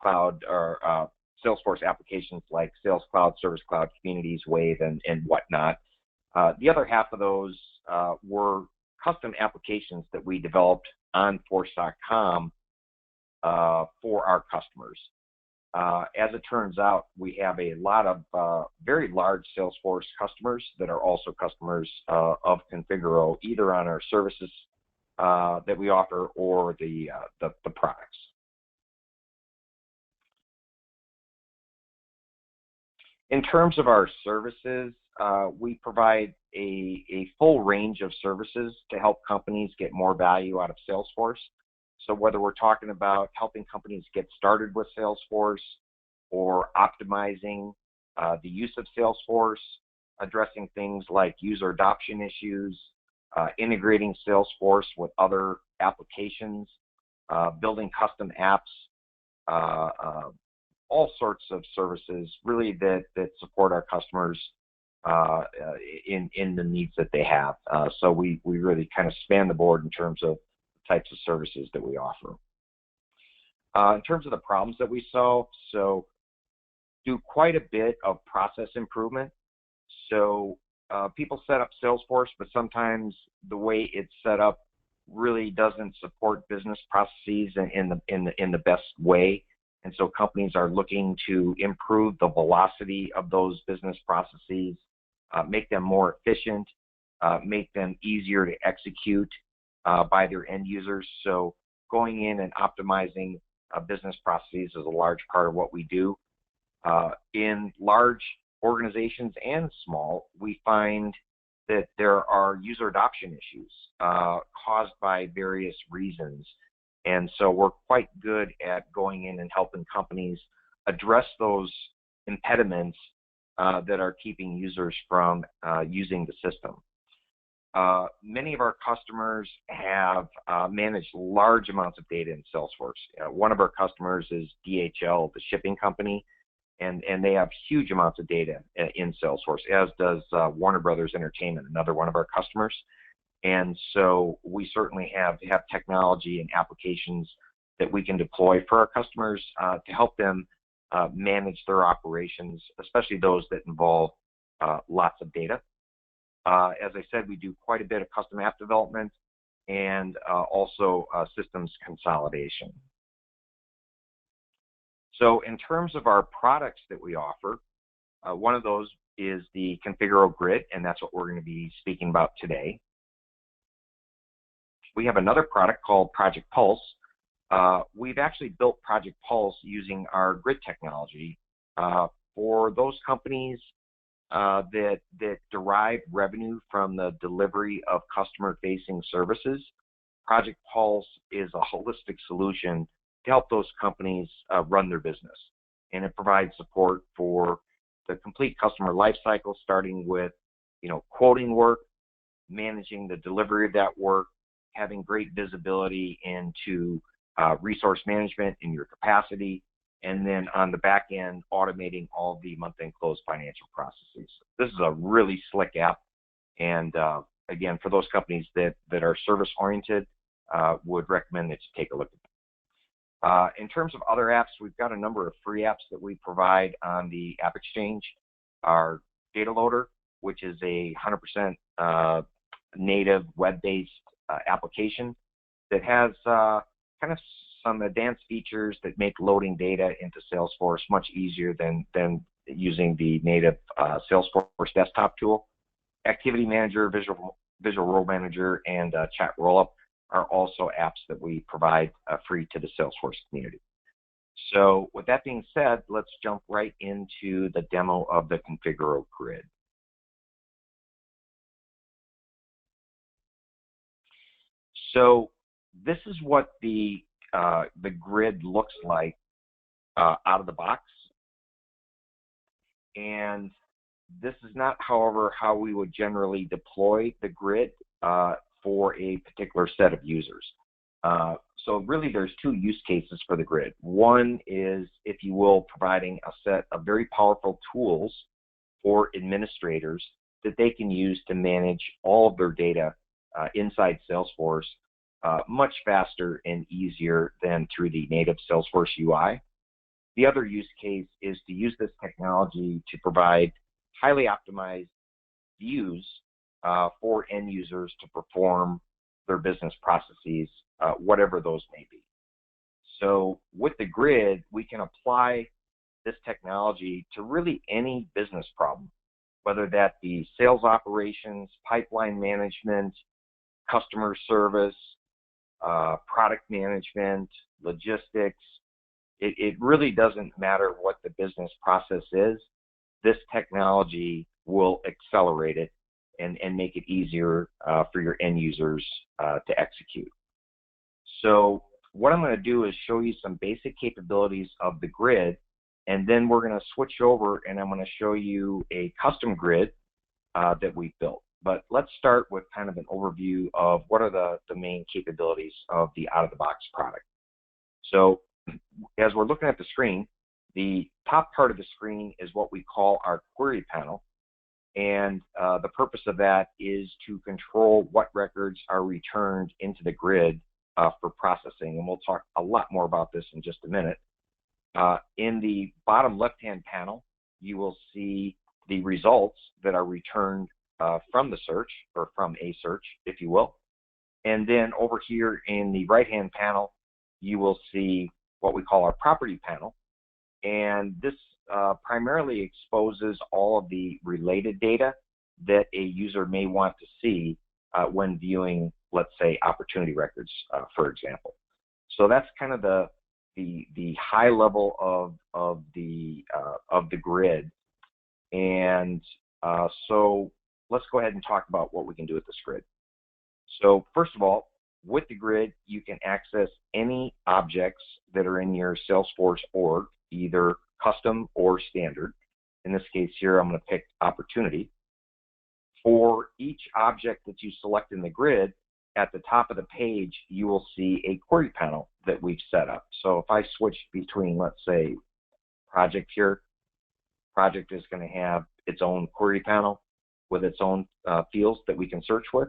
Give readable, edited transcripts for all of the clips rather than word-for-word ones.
cloud or Salesforce applications like Sales Cloud, Service Cloud, Communities, Wave, and whatnot. The other half of those were custom applications that we developed on Force.com for our customers. As it turns out, we have a lot of very large Salesforce customers that are also customers of Configuro, either on our services that we offer or the products. In terms of our services, we provide a full range of services to help companies get more value out of Salesforce. So whether we're talking about helping companies get started with Salesforce or optimizing the use of Salesforce, addressing things like user adoption issues, integrating Salesforce with other applications, building custom apps, all sorts of services really that support our customers in the needs that they have. So we really kind of span the board in terms of the types of services that we offer. In terms of the problems that we solve, so do quite a bit of process improvement. So people set up Salesforce, but sometimes the way it's set up really doesn't support business processes in the best way. And so companies are looking to improve the velocity of those business processes, make them more efficient, make them easier to execute by their end users. So going in and optimizing business processes is a large part of what we do. In large organizations and small, we find that there are user adoption issues caused by various reasons. And so we're quite good at going in and helping companies address those impediments that are keeping users from using the system. Many of our customers have managed large amounts of data in Salesforce. One of our customers is DHL, the shipping company, and they have huge amounts of data in Salesforce, as does Warner Brothers Entertainment, another one of our customers. And so we certainly have technology and applications that we can deploy for our customers to help them manage their operations, especially those that involve lots of data. As I said, we do quite a bit of custom app development and also systems consolidation. So in terms of our products that we offer, one of those is the Configuro Grid, and that's what we're going to be speaking about today. We have another product called Project Pulse. We've actually built Project Pulse using our grid technology for those companies that derive revenue from the delivery of customer-facing services. Project Pulse is a holistic solution to help those companies run their business, and it provides support for the complete customer lifecycle, starting with quoting work, managing the delivery of that work, having great visibility into resource management in your capacity, and then on the back end, automating all the month-end close financial processes. This is a really slick app, and again, for those companies that are service-oriented, would recommend that you take a look at them. In terms of other apps, we've got a number of free apps that we provide on the App Exchange. Our Data Loader, which is a 100% native web-based application that has kind of some advanced features that make loading data into Salesforce much easier than using the native Salesforce desktop tool. Activity Manager, Visual Role Manager, and Chat Rollup are also apps that we provide free to the Salesforce community. So with that being said, let's jump right into the demo of the Configuro Grid. So this is what the grid looks like out of the box, and this is not, however, how we would generally deploy the grid for a particular set of users. So really there's two use cases for the grid. One is, if you will, providing a set of very powerful tools for administrators that they can use to manage all of their data inside Salesforce much faster and easier than through the native Salesforce UI. The other use case is to use this technology to provide highly optimized views for end users to perform their business processes, whatever those may be. So with the grid, we can apply this technology to really any business problem, whether that be sales operations, pipeline management, customer service, product management, logistics. It really doesn't matter what the business process is. This technology will accelerate it and make it easier for your end users to execute. So what I'm going to do is show you some basic capabilities of the grid, and then we're going to switch over and I'm going to show you a custom grid that we built. But let's start with kind of an overview of what are the main capabilities of the out-of-the-box product. So as we're looking at the screen, the top part of the screen is what we call our query panel. And the purpose of that is to control what records are returned into the grid for processing. And we'll talk a lot more about this in just a minute. In the bottom left-hand panel, you will see the results that are returned from the search, or from a search, if you will. And then over here in the right-hand panel, you will see what we call our property panel. And this primarily exposes all of the related data that a user may want to see when viewing, let's say, opportunity records, for example. So that's kind of the high level of the grid. And so let's go ahead and talk about what we can do with this grid. So first of all, with the grid, you can access any objects that are in your Salesforce org, either custom or standard. In this case here, I'm going to pick opportunity. For each object that you select in the grid, at the top of the page, you will see a query panel that we've set up. So if I switch between, let's say, project here, project is going to have its own query panel with its own fields that we can search with.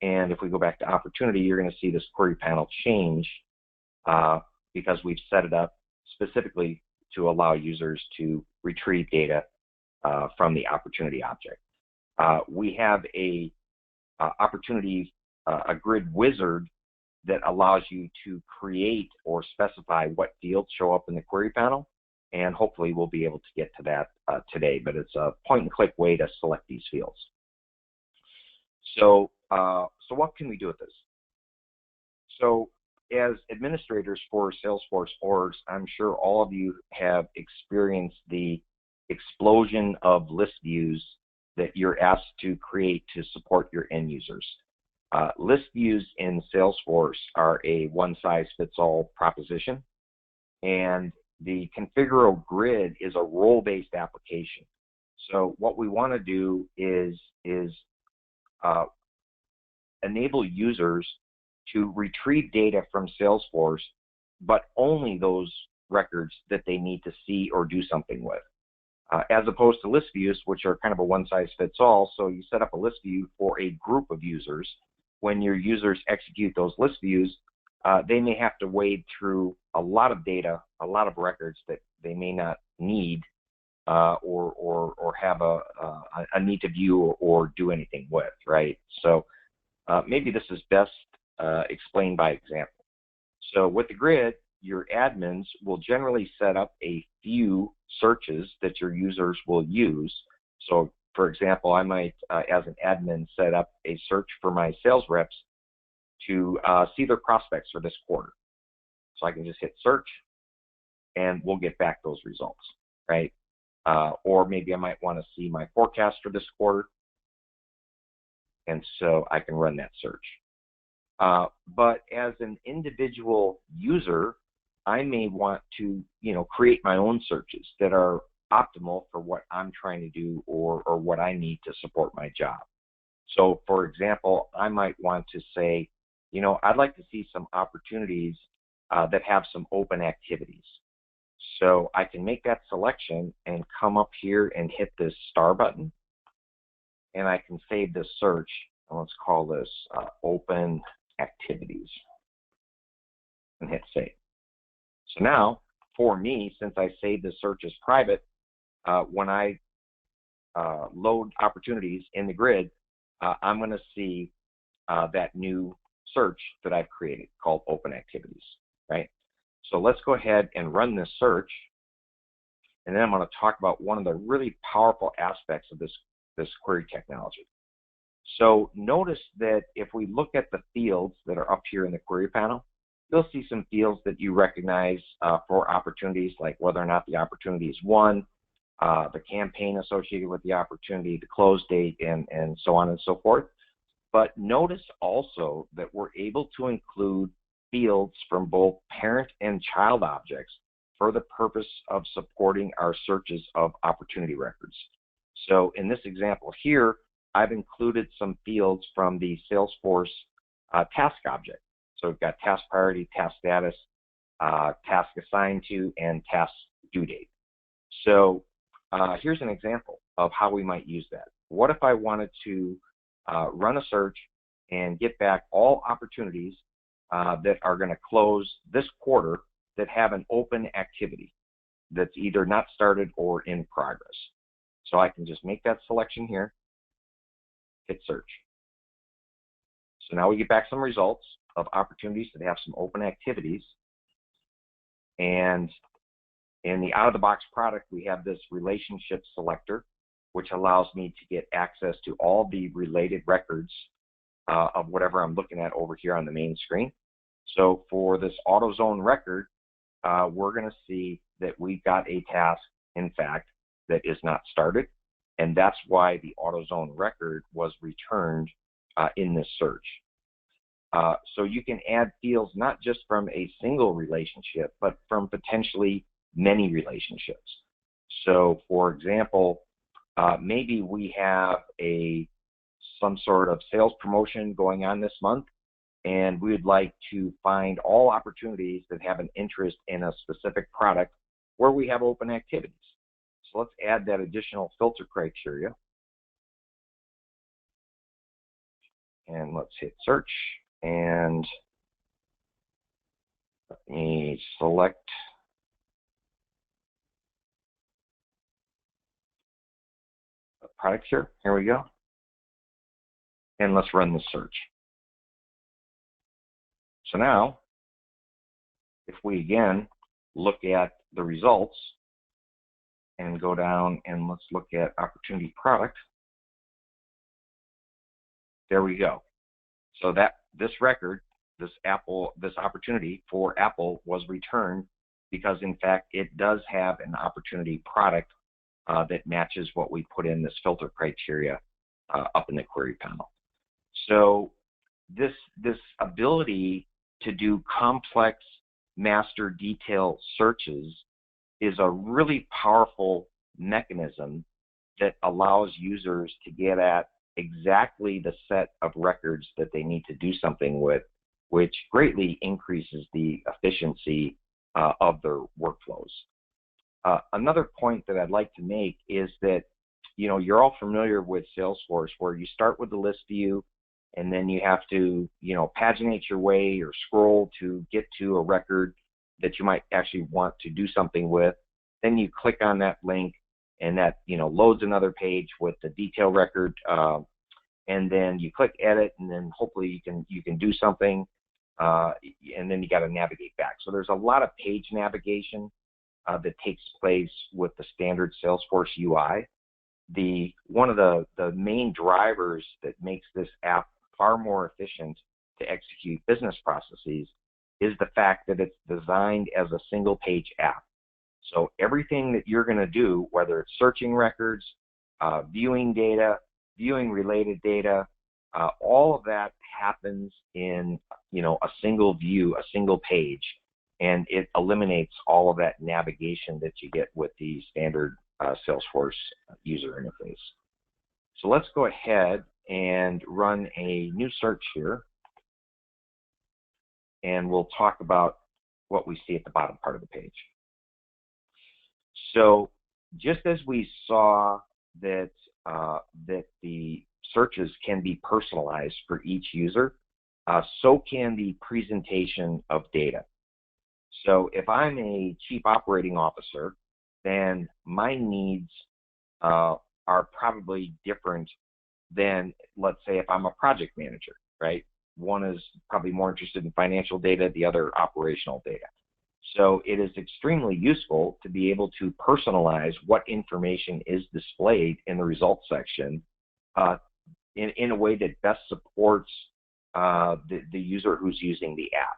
And if we go back to opportunity, you're going to see this query panel change because we've set it up specifically to allow users to retrieve data from the opportunity object. We have a grid wizard that allows you to create or specify what fields show up in the query panel, and hopefully we'll be able to get to that today, but it's a point-and-click way to select these fields. So what can we do with this? So as administrators for Salesforce orgs, I'm sure all of you have experienced the explosion of list views that you're asked to create to support your end users. List views in Salesforce are a one-size-fits-all proposition, and the configurable grid is a role-based application. So what we want to do is enable users to retrieve data from Salesforce, but only those records that they need to see or do something with, as opposed to list views, which are kind of a one-size-fits-all. So you set up a list view for a group of users. When your users execute those list views, they may have to wade through a lot of data, a lot of records that they may not need or have a need to view or do anything with, right? So maybe this is best explained by example. So with the grid, your admins will generally set up a few searches that your users will use. So for example, I might, as an admin, set up a search for my sales reps to see their prospects for this quarter. So I can just hit search and we'll get back those results, right? Or maybe I might want to see my forecast for this quarter, and so I can run that search. But as an individual user, I may want to, create my own searches that are optimal for what I'm trying to do or what I need to support my job. So for example, I might want to say, I'd like to see some opportunities that have some open activities. So I can make that selection and come up here and hit this star button, and I can save this search. And let's call this open activities and hit save. So now for me, since I saved the search as private, when I load opportunities in the grid, I'm going to see that new search that I've created called Open Activities, right? So let's go ahead and run this search, and then I'm going to talk about one of the really powerful aspects of this query technology. So notice that if we look at the fields that are up here in the query panel, you'll see some fields that you recognize for opportunities, like whether or not the opportunity is won, the campaign associated with the opportunity, the close date, and so on and so forth. But notice also that we're able to include fields from both parent and child objects for the purpose of supporting our searches of opportunity records. So in this example here, I've included some fields from the Salesforce task object. So we've got task priority, task status, task assigned to, and task due date. So here's an example of how we might use that. What if I wanted to run a search and get back all opportunities that are going to close this quarter that have an open activity that's either not started or in progress? So I can just make that selection here, hit search. So now we get back some results of opportunities that have some open activities. And in the out-of-the-box product, we have this relationship selector, which allows me to get access to all the related records of whatever I'm looking at over here on the main screen. So for this AutoZone record, we're going to see that we've got a task, in fact, that is not started, and that's why the AutoZone record was returned in this search. So you can add fields not just from a single relationship, but from potentially many relationships. So for example, maybe we have some sort of sales promotion going on this month, and we would like to find all opportunities that have an interest in a specific product where we have open activities. So let's add that additional filter criteria. And let's hit search, and let me select a product here. Here we go. And let's run the search. So now, if we again look at the results and go down and let's look at opportunity product, there we go. So that this record, this opportunity for Apple was returned because in fact it does have an opportunity product that matches what we put in this filter criteria up in the query panel. So this ability to do complex master detail searches is a really powerful mechanism that allows users to get at exactly the set of records that they need to do something with, which greatly increases the efficiency of their workflows. Another point that I'd like to make is that, you know, you're all familiar with Salesforce, where you start with the list view, and then you have to, you know, paginate your way or scroll to get to a record that you might actually want to do something with. Then you click on that link, and that, you know, loads another page with the detail record, and then you click edit, and then hopefully you can do something, and then you got to navigate back. So there's a lot of page navigation that takes place with the standard Salesforce UI. One of the main drivers that makes this app far more efficient to execute business processes is the fact that it's designed as a single page app. So everything that you're going to do, whether it's searching records, viewing data, viewing related data, all of that happens in, you know, a single view, a single page, and it eliminates all of that navigation that you get with the standard Salesforce user interface. So let's go ahead and run a new search here, and we'll talk about what we see at the bottom part of the page. So just as we saw that that the searches can be personalized for each user, so can the presentation of data. So if I'm a chief operating officer, then my needs are probably different than, let's say, if I'm a project manager, right? One is probably more interested in financial data, the other operational data. So it is extremely useful to be able to personalize what information is displayed in the results section in a way that best supports the user who's using the app.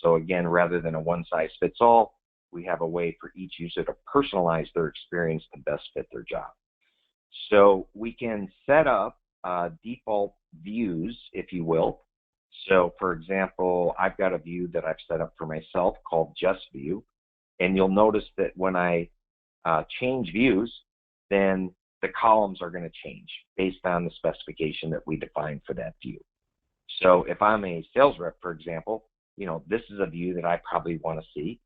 So again, rather than a one-size-fits-all, we have a way for each user to personalize their experience to best fit their job. So we can set up default views, if you will. So for example, I've got a view that I've set up for myself called Just View. And you'll notice that when I change views, then the columns are going to change based on the specification that we define for that view. So if I'm a sales rep, for example, this is a view that I probably want to see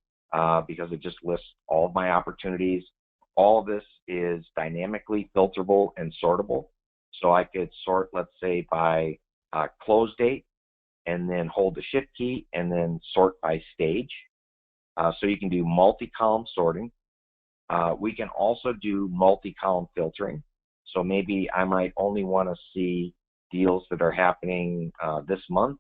because it just lists all of my opportunities. All of this is dynamically filterable and sortable. So I could sort, let's say, by close date, and then hold the shift key, and then sort by stage. So you can do multi-column sorting. We can also do multi-column filtering. So maybe I might only want to see deals that are happening this month,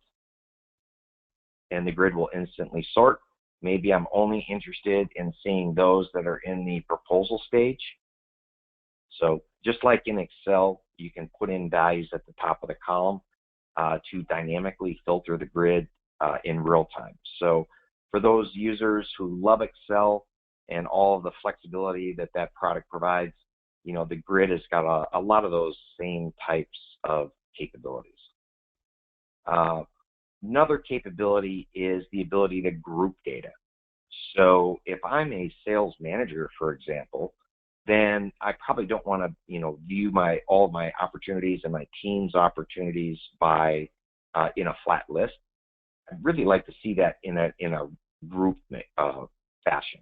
and the grid will instantly sort. Maybe I'm only interested in seeing those that are in the proposal stage. So just like in Excel, you can put in values at the top of the column to dynamically filter the grid in real time. So for those users who love Excel and all of the flexibility that that product provides, the grid has got a lot of those same types of capabilities. Another capability is the ability to group data. So if I'm a sales manager, for example, then I probably don't want to, view all of my opportunities and my team's opportunities by in a flat list. I'd really like to see that in a group fashion.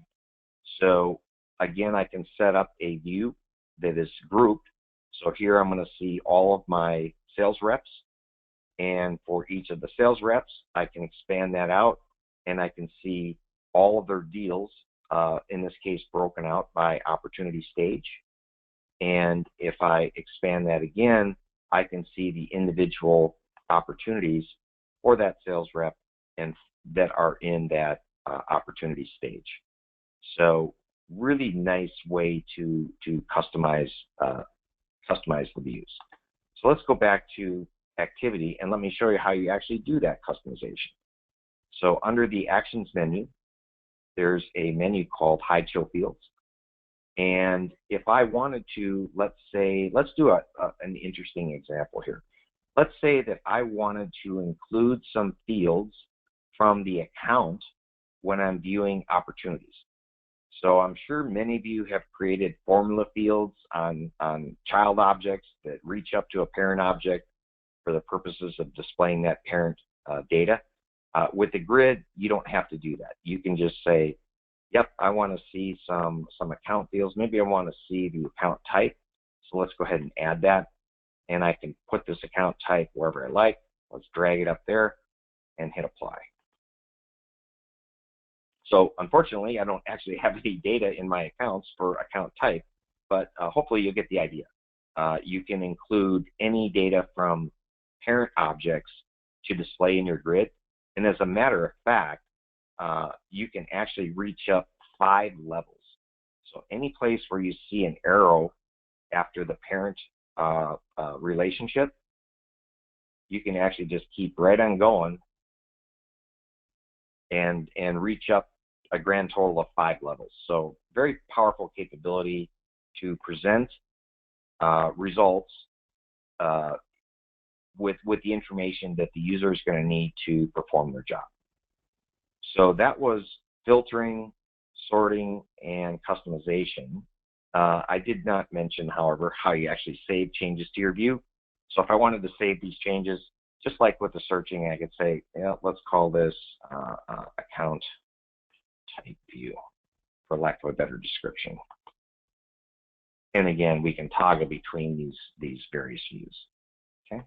So again, I can set up a view that is grouped. So here I'm going to see all of my sales reps, and for each of the sales reps, I can expand that out, and I can see all of their deals. In this case, broken out by opportunity stage. And if I expand that again, I can see the individual opportunities for that sales rep and that are in that opportunity stage. So really nice way to customize the views. So let's go back to activity, and let me show you how you actually do that customization. So under the Actions menu, there's a menu called Hide Show Fields. And if I wanted to, let's do an interesting example here. Let's say that I wanted to include some fields from the account when I'm viewing opportunities. So I'm sure many of you have created formula fields on child objects that reach up to a parent object for the purposes of displaying that parent data. With the grid, you don't have to do that. You can just say, yep, I want to see some account fields. Maybe I want to see the account type. So let's go ahead and add that. And I can put this account type wherever I like. Let's drag it up there and hit apply. So unfortunately, I don't actually have any data in my accounts for account type, but hopefully you'll get the idea. You can include any data from parent objects to display in your grid. And as a matter of fact, you can actually reach up 5 levels. So any place where you see an arrow after the parent relationship, you can actually just keep right on going and reach up a grand total of 5 levels. So very powerful capability to present results with the information that the user is going to need to perform their job. So that was filtering, sorting, and customization. I did not mention, however, how you actually save changes to your view. So if I wanted to save these changes, just like with the searching, I could say, yeah, let's call this account type view, for lack of a better description. And again, we can toggle between these various views. Okay.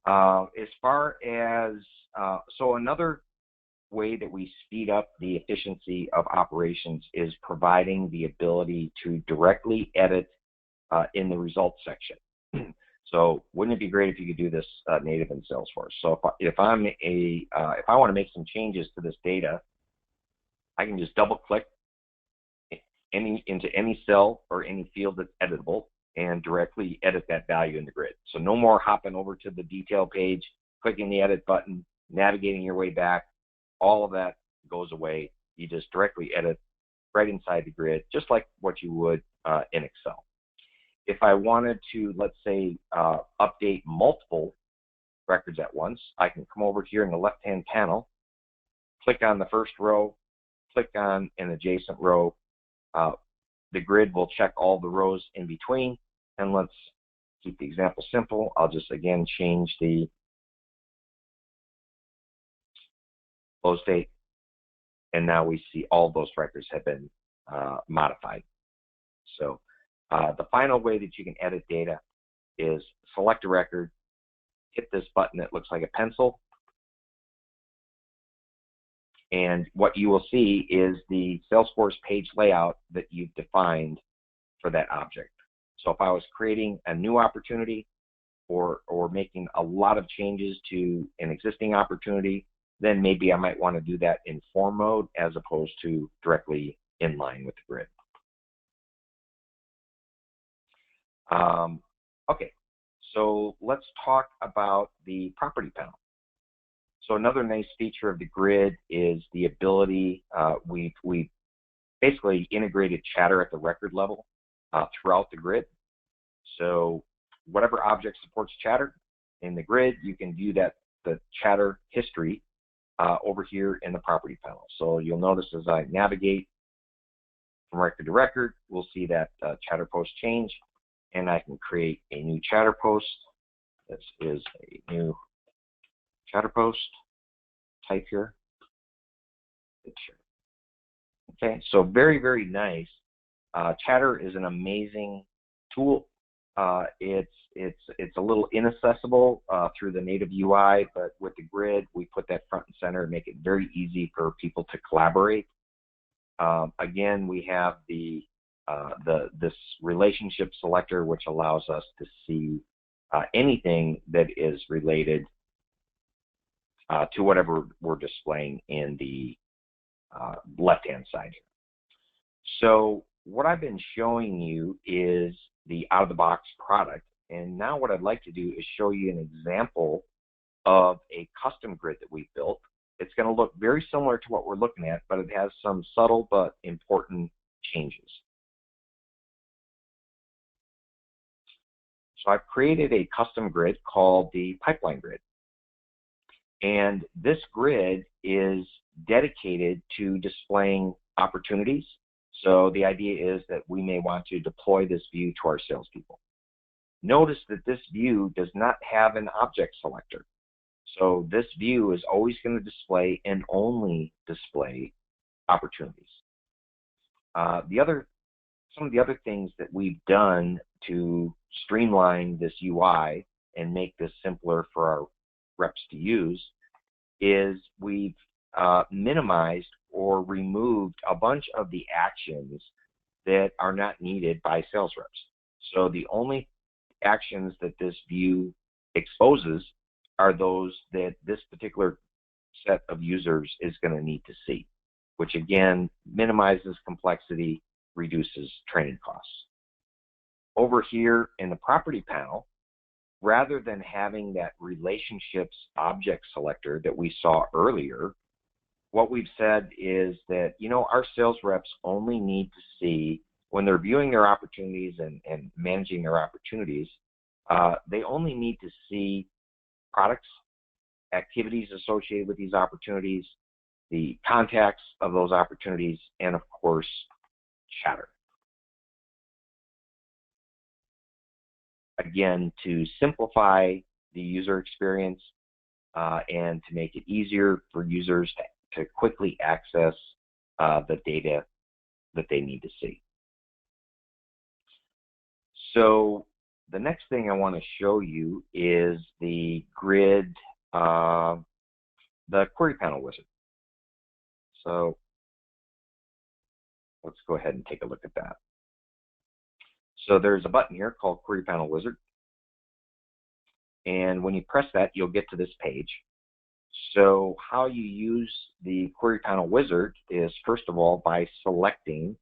As far as so another way that we speed up the efficiency of operations is providing the ability to directly edit in the results section. So wouldn't it be great if you could do this native in Salesforce? So if I want to make some changes to this data, I can just double click into any cell or any field that's editable and directly edit that value in the grid. So no more hopping over to the detail page, clicking the edit button, navigating your way back. All of that goes away. You just directly edit right inside the grid, just like what you would in Excel. If I wanted to, let's say, update multiple records at once, I can come over here in the left-hand panel, click on the first row, click on an adjacent row. The grid will check all the rows in between, and let's keep the example simple. I'll just again change the close date, and now we see all those records have been modified. So the final way that you can edit data is select a record, hit this button that looks like a pencil, and what you will see is the Salesforce page layout that you've defined for that object. So if I was creating a new opportunity or making a lot of changes to an existing opportunity, then maybe I might want to do that in form mode as opposed to directly in line with the grid. Okay, so let's talk about the property panel. So another nice feature of the grid is the ability, we basically integrated chatter at the record level throughout the grid. So whatever object supports chatter in the grid, you can view the chatter history over here in the property panel. So you'll notice as I navigate from record to record, we'll see that chatter post change, and I can create a new chatter post. This is a new chatter post. Type here. Okay, so very, very nice. Chatter is an amazing tool. It's a little inaccessible through the native UI, but with the grid, we put that front and center and make it very easy for people to collaborate. Again, we have this relationship selector, which allows us to see anything that is related to whatever we're displaying in the left-hand side here. So what I've been showing you is the out-of-the-box product, and now what I'd like to do is show you an example of a custom grid that we built. It's going to look very similar to what we're looking at, but it has some subtle but important changes. So I've created a custom grid called the pipeline grid. And this grid is dedicated to displaying opportunities. So the idea is that we may want to deploy this view to our salespeople. Notice that this view does not have an object selector. So this view is always going to display and only display opportunities. Some of the other things that we've done to streamline this UI and make this simpler for our reps to use is we've minimized or removed a bunch of the actions that are not needed by sales reps. So the only actions that this view exposes are those that this particular set of users is going to need to see, which again minimizes complexity, reduces training costs. Over here in the property panel, rather than having that relationships object selector that we saw earlier, what we've said is that, our sales reps only need to see, when they're viewing their opportunities and managing their opportunities, they only need to see products, activities associated with these opportunities, the contacts of those opportunities, and of course, chatter. Again, to simplify the user experience and to make it easier for users to quickly access the data that they need to see. So the next thing I want to show you is the grid, the query panel wizard. So let's go ahead and take a look at that. So there's a button here called Query Panel Wizard. And when you press that, you'll get to this page. So how you use the Query Panel Wizard is, first of all, by selecting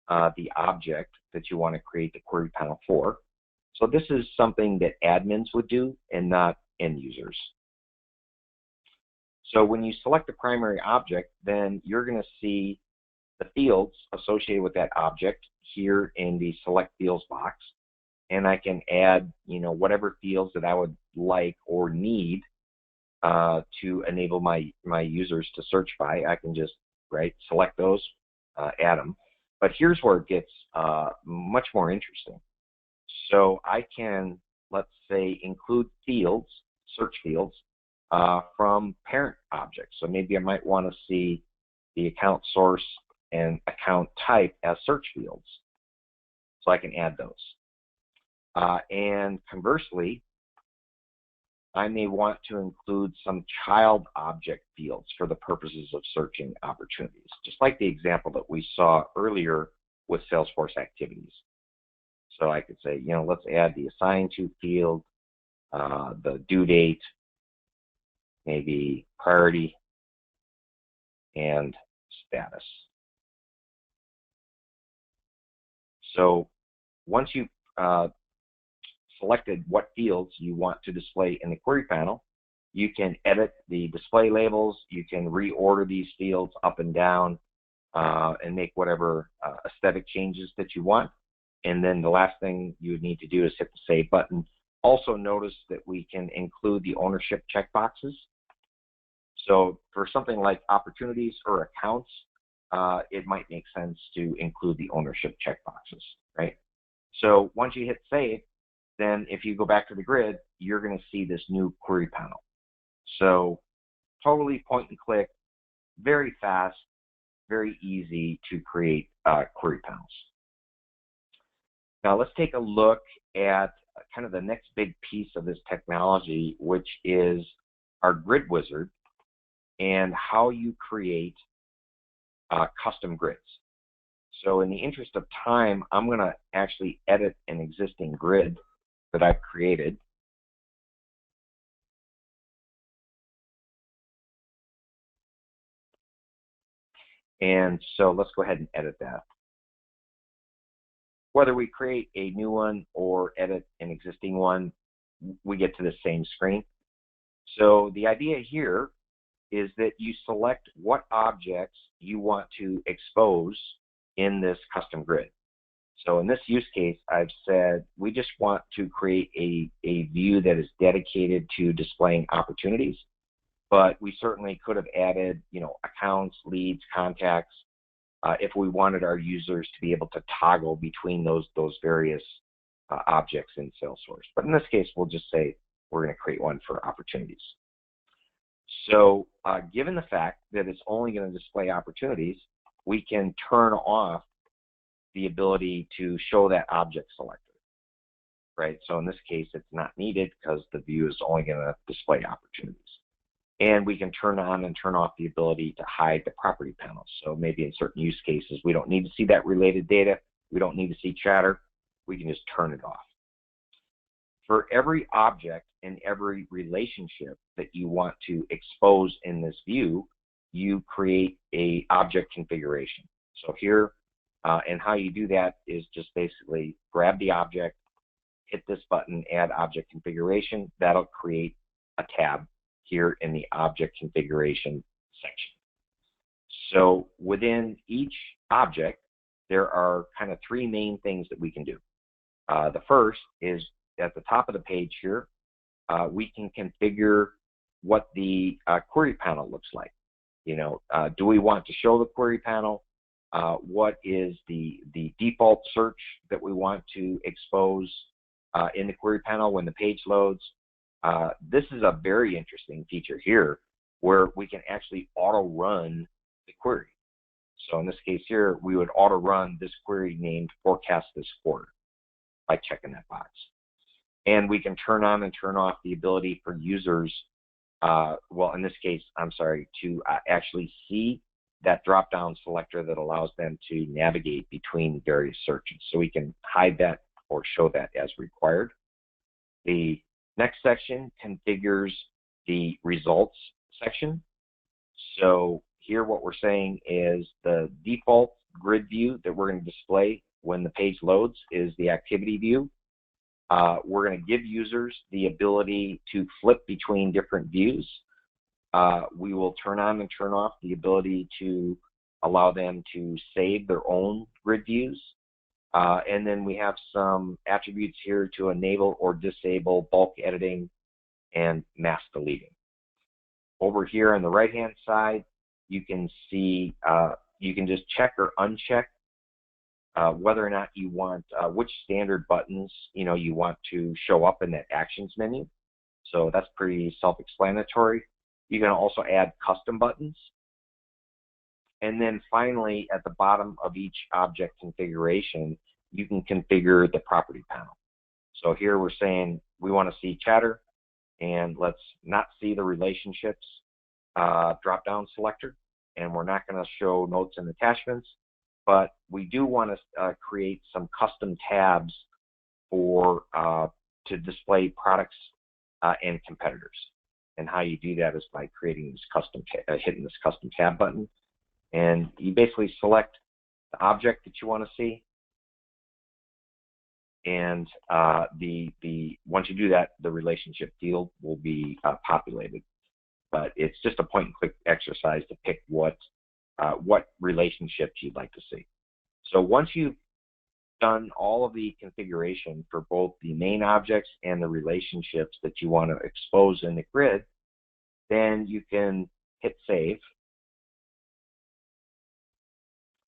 the object that you want to create the query panel for. So this is something that admins would do and not end users. So when you select the primary object, then you're going to see the fields associated with that object here in the Select Fields box. And I can add, whatever fields that I would like or need to enable my users to search by. I can just select those, add them. But here's where it gets much more interesting. So I can, let's say, include fields, search fields, from parent objects. So maybe I might want to see the account source and account type as search fields. So I can add those. And conversely, I may want to include some child object fields for the purposes of searching opportunities, just like the example that we saw earlier with Salesforce activities. So I could say, let's add the assigned to field, the due date, maybe priority, and status. So once you've selected what fields you want to display in the query panel, you can edit the display labels, you can reorder these fields up and down, and make whatever aesthetic changes that you want. And then the last thing you would need to do is hit the Save button. Also notice that we can include the ownership checkboxes. So for something like opportunities or accounts, it might make sense to include the ownership checkboxes, right? So once you hit Save, then if you go back to the grid, you're going to see this new query panel. So totally point and click, very fast, very easy to create query panels. Now let's take a look at kind of the next big piece of this technology, which is our grid wizard and how you create custom grids. So in the interest of time, I'm going to actually edit an existing grid that I've created. And so let's go ahead and edit that. Whether we create a new one or edit an existing one, we get to the same screen. So the idea here is that you select what objects you want to expose in this custom grid. So in this use case, I've said we just want to create a view that is dedicated to displaying opportunities, but we certainly could have added, accounts, leads, contacts, if we wanted our users to be able to toggle between those various objects in Salesforce. But in this case, we'll just say we're going to create one for opportunities. So given the fact that it's only going to display opportunities, we can turn off the ability to show that object selector, right? So in this case, it's not needed because the view is only going to display opportunities. And we can turn on and turn off the ability to hide the property panels. So maybe in certain use cases, we don't need to see that related data. We don't need to see chatter. We can just turn it off. For every object and every relationship that you want to expose in this view, you create an object configuration. So here, and how you do that is just basically grab the object, hit this button, Add Object Configuration. That'll create a tab here in the Object Configuration section. So within each object, there are kind of three main things that we can do. The first is at the top of the page here, we can configure what the query panel looks like. Do we want to show the query panel? What is the default search that we want to expose in the query panel when the page loads? This is a very interesting feature here where we can actually auto-run the query. So in this case here, we would auto-run this query named Forecast This Quarter by checking that box. And we can turn on and turn off the ability for users, well, in this case, I'm sorry, to actually see that drop-down selector that allows them to navigate between various searches. So we can hide that or show that as required. The next section configures the results section. So here what we're saying is the default grid view that we're going to display when the page loads is the activity view. We're going to give users the ability to flip between different views. We will turn on and turn off the ability to allow them to save their own grid views. And then we have some attributes here to enable or disable bulk editing and mass deleting. Over here on the right-hand side, you can see, you can just check or uncheck whether or not you want, which standard buttons, you want to show up in that actions menu. So that's pretty self-explanatory. You can also add custom buttons. And then finally, at the bottom of each object configuration, you can configure the property panel. So here we're saying we want to see chatter, and let's not see the relationships drop-down selector, and we're not going to show notes and attachments, but we do want to create some custom tabs for to display products and competitors. And how you do that is by creating this custom hitting this custom tab button, and you basically select the object that you want to see, and once you do that, the relationship field will be populated. But it's just a point-and-click exercise to pick what relationships you'd like to see. So once you've done all of the configuration for both the main objects and the relationships that you want to expose in the grid, then you can hit save.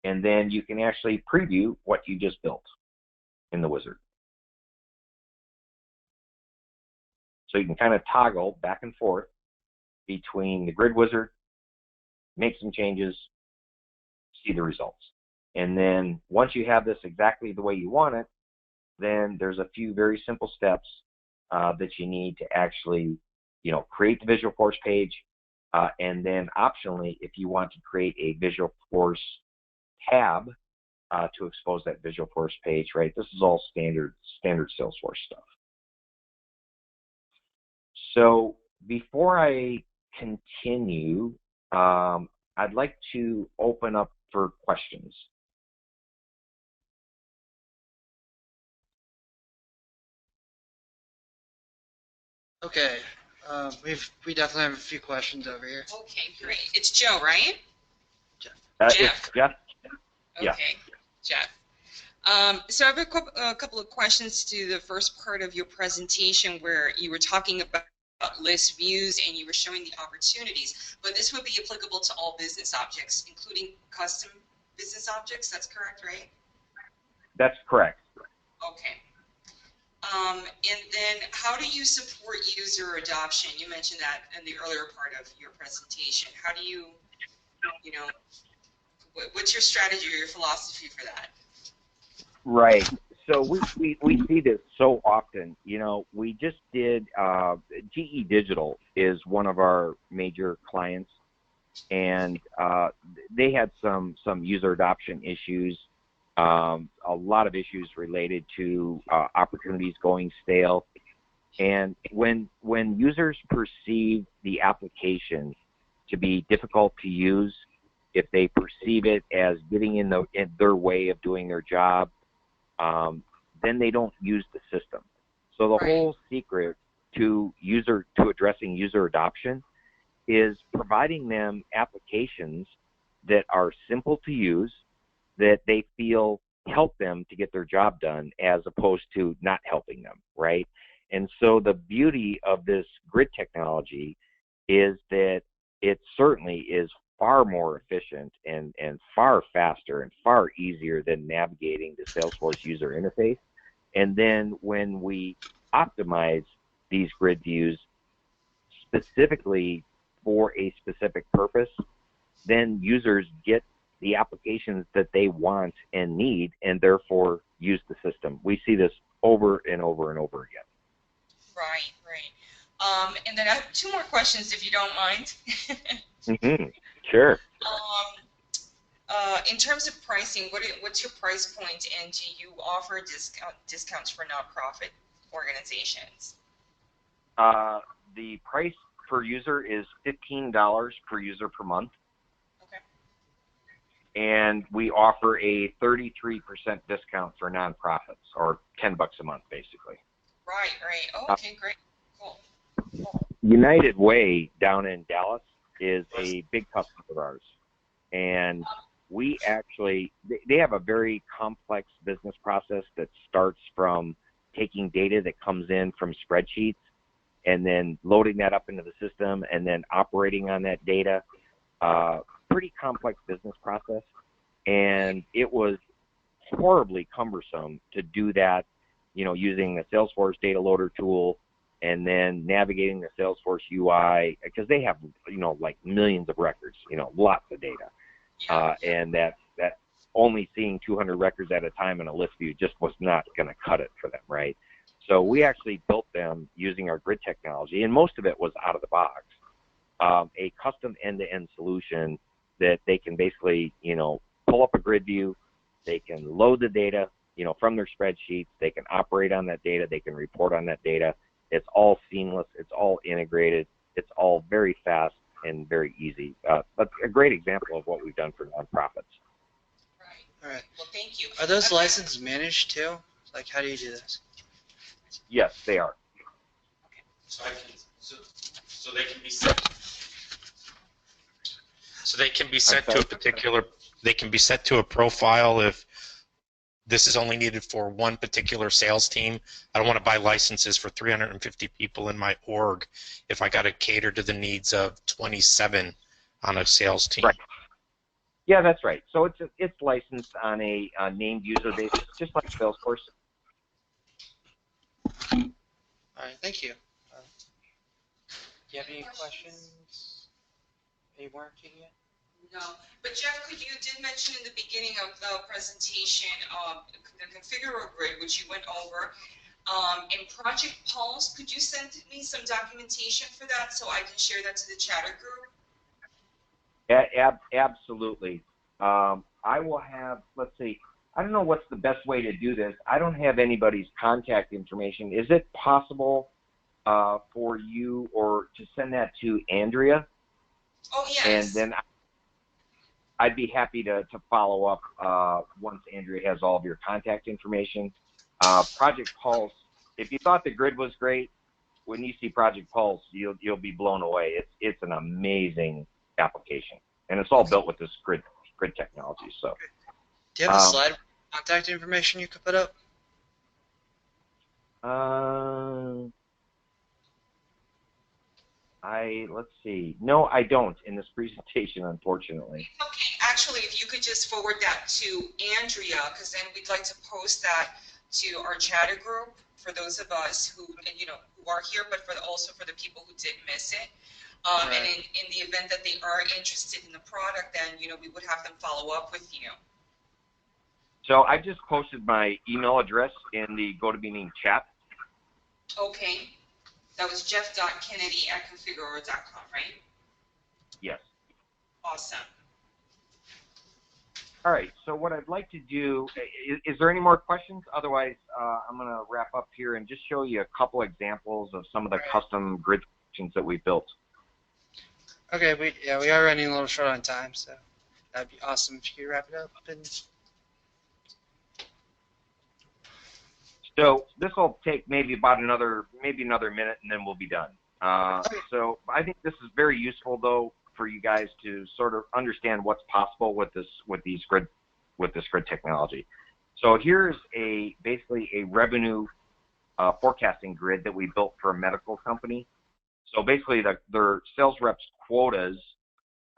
And then you can actually preview what you just built in the wizard. So you can kind of toggle back and forth between the grid wizard, make some changes, see the results. And then once you have this exactly the way you want it, then there's a few very simple steps that you need to actually, create the Visual Force page, and then optionally, if you want to create a Visual Force tab to expose that Visual Force page, right? This is all standard Salesforce stuff. So before I continue, I'd like to open up for questions. Okay, we definitely have a few questions over here. Okay, great. It's Joe, right? Jeff. It's Jeff. Okay, yeah. Jeff. So I have a couple of questions to the first part of your presentation where you were talking about list views and you were showing the opportunities, but this would be applicable to all business objects, including custom business objects. That's correct, right? That's correct. Okay. And then how do you support user adoption? You mentioned that in the earlier part of your presentation. How do you, what's your strategy or your philosophy for that? Right. So we see this so often. We just did, GE Digital is one of our major clients, and they had some user adoption issues. A lot of issues related to opportunities going stale, and when users perceive the application to be difficult to use, if they perceive it as getting in their way of doing their job, then they don't use the system. So the whole secret to addressing user adoption is providing them applications that are simple to use, that they feel help them to get their job done, as opposed to not helping them, right? And so the beauty of this grid technology is that it certainly is far more efficient and far faster and far easier than navigating the Salesforce user interface. And then when we optimize these grid views specifically for a specific purpose, then users get the applications that they want and need, and therefore use the system. We see this over and over and over again. Right. And then I have two more questions, if you don't mind. Mm-hmm. Sure. In terms of pricing, what's your price point, and do you offer discounts for nonprofit organizations? The price per user is $15 per user per month. Okay. And we offer a 33% discount for nonprofits, or $10 a month, basically. Right. Oh, okay, great. Cool. United Way down in Dallas is a big customer of ours. And we actually, they have a very complex business process that starts from taking data that comes in from spreadsheets and then loading that up into the system and then operating on that data. Pretty complex business process. And it was horribly cumbersome to do that, using the Salesforce data loader tool and then navigating the Salesforce UI, because they have, like millions of records, lots of data. And that only seeing 200 records at a time in a list view just was not going to cut it for them, right? So we actually built them using our grid technology, and most of it was out of the box, a custom end-to-end solution that they can basically, pull up a grid view, they can load the data, from their spreadsheets, they can operate on that data, they can report on that data. It's all seamless, it's all integrated, it's all very fast and very easy. But a great example of what we've done for nonprofits. Right. All right. Well, thank you. Are those licenses managed too? Like, how do you do this? Yes, they are. So they can be set. So they can be set to a particular. They can be set to a profile if this is only needed for one particular sales team. I don't want to buy licenses for 350 people in my org if I got to cater to the needs of 27 on a sales team. Right. Yeah, that's right. So it's licensed on a named user basis, just like Salesforce. All right, thank you. Do you have any questions? Any warranty yet? No, but Jeff, you did mention in the beginning of the presentation the configurer grid, which you went over, and Project Pulse. Could you send me some documentation for that so I can share that to the chatter group? Absolutely. I will have, let's see, I don't know what's the best way to do this. I don't have anybody's contact information. Is it possible for you or to send that to Andrea? Oh, yes. And then I'd be happy to follow up once Andrea has all of your contact information. Project Pulse, if you thought the grid was great, when you see Project Pulse, you'll be blown away. It's an amazing application, and it's all built with this grid technology. So, do you have a slide with contact information you could put up? Let's see. No, I don't in this presentation, unfortunately. Okay, actually, if you could just forward that to Andrea, because then we'd like to post that to our chatter group for those of us who are here, but also for the people who did miss it. Right. And in the event that they are interested in the product, then we would have them follow up with you. So I just posted my email address in the GoToMeeting chat. Okay. That was jeff.kennedy@configurer.com, right? Yes. Awesome. All right. So what I'd like to do, is there any more questions? Otherwise, I'm going to wrap up here and just show you a couple examples of some of the custom grid functions that we built. Okay, we are running a little short on time, so that'd be awesome if you could wrap it up. So this will take maybe about another minute, and then we'll be done. So I think this is very useful, though, for you guys to sort of understand what's possible with this grid technology. So here's basically a revenue forecasting grid that we built for a medical company. So basically, their sales reps' quotas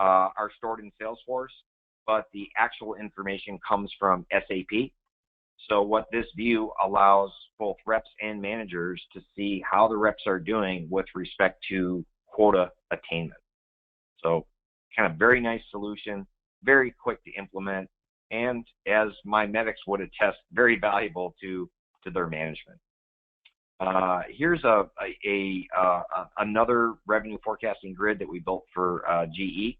are stored in Salesforce, but the actual information comes from SAP. So what this view allows both reps and managers to see how the reps are doing with respect to quota attainment. So kind of very nice solution, very quick to implement, and as my medics would attest, very valuable to their management. Here's another revenue forecasting grid that we built for GE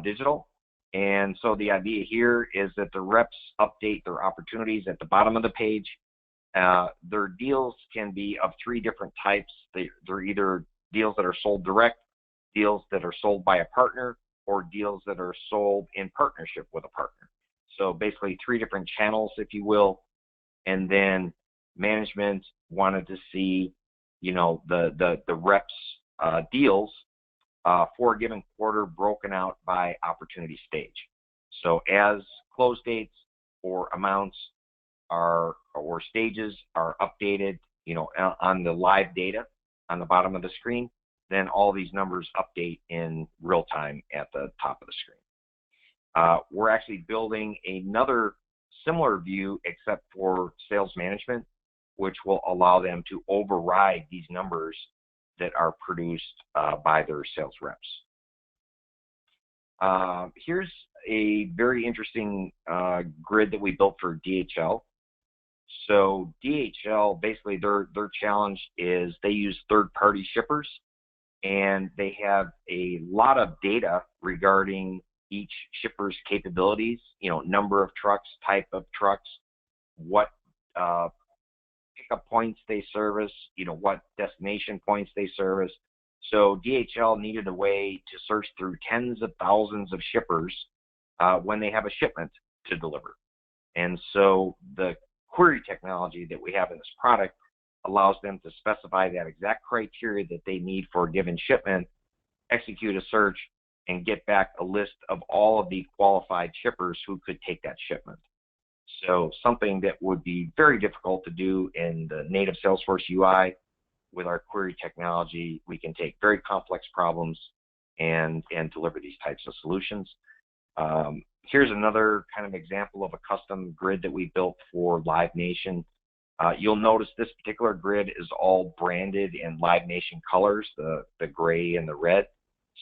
Digital. And so the idea here is that the reps update their opportunities at the bottom of the page. Their deals can be of 3 different types. They're either deals that are sold direct, deals that are sold by a partner, or deals that are sold in partnership with a partner. So basically 3 different channels, if you will. And then management wanted to see, you know, the reps deals for a given quarter broken out by opportunity stage. So as close dates or amounts or stages are updated, you know, on the live data on the bottom of the screen, then all these numbers update in real time at the top of the screen. We're actually building another similar view except for sales management, which will allow them to override these numbers that are produced by their sales reps. Here's a very interesting grid that we built for DHL. So DHL, basically their challenge is they use third-party shippers, and they have a lot of data regarding each shipper's capabilities, you know, number of trucks, type of trucks, what pickup points they service, you know, what destination points they service. So DHL needed a way to search through tens of thousands of shippers when they have a shipment to deliver. And so the query technology that we have in this product allows them to specify that exact criteria that they need for a given shipment, execute a search, and get back a list of all of the qualified shippers who could take that shipment. So something that would be very difficult to do in the native Salesforce UI, with our query technology, we can take very complex problems and deliver these types of solutions. Here's another kind of example of a custom grid that we built for Live Nation. You'll notice this particular grid is all branded in Live Nation colors, the gray and the red.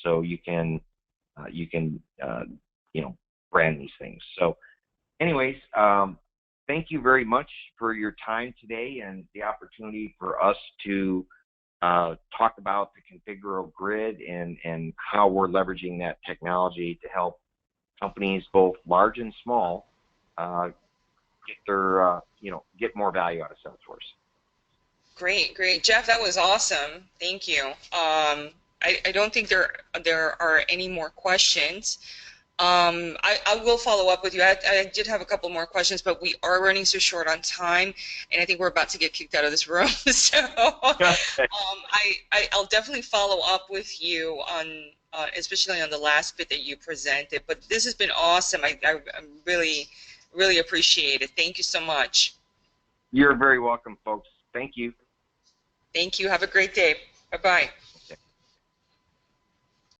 So you can you know, brand these things. So anyways, thank you very much for your time today and the opportunity for us to talk about the configurable grid and how we're leveraging that technology to help companies, both large and small, get their get more value out of Salesforce. Great, Jeff, that was awesome. Thank you. I don't think there are any more questions. I will follow up with you. I did have a couple more questions, but we are running so short on time, and I think we're about to get kicked out of this room. So I'll definitely follow up with you on, especially on the last bit that you presented. But this has been awesome. I really appreciate it. Thank you so much. You're very welcome, folks. Thank you. Thank you. Have a great day. Bye-bye.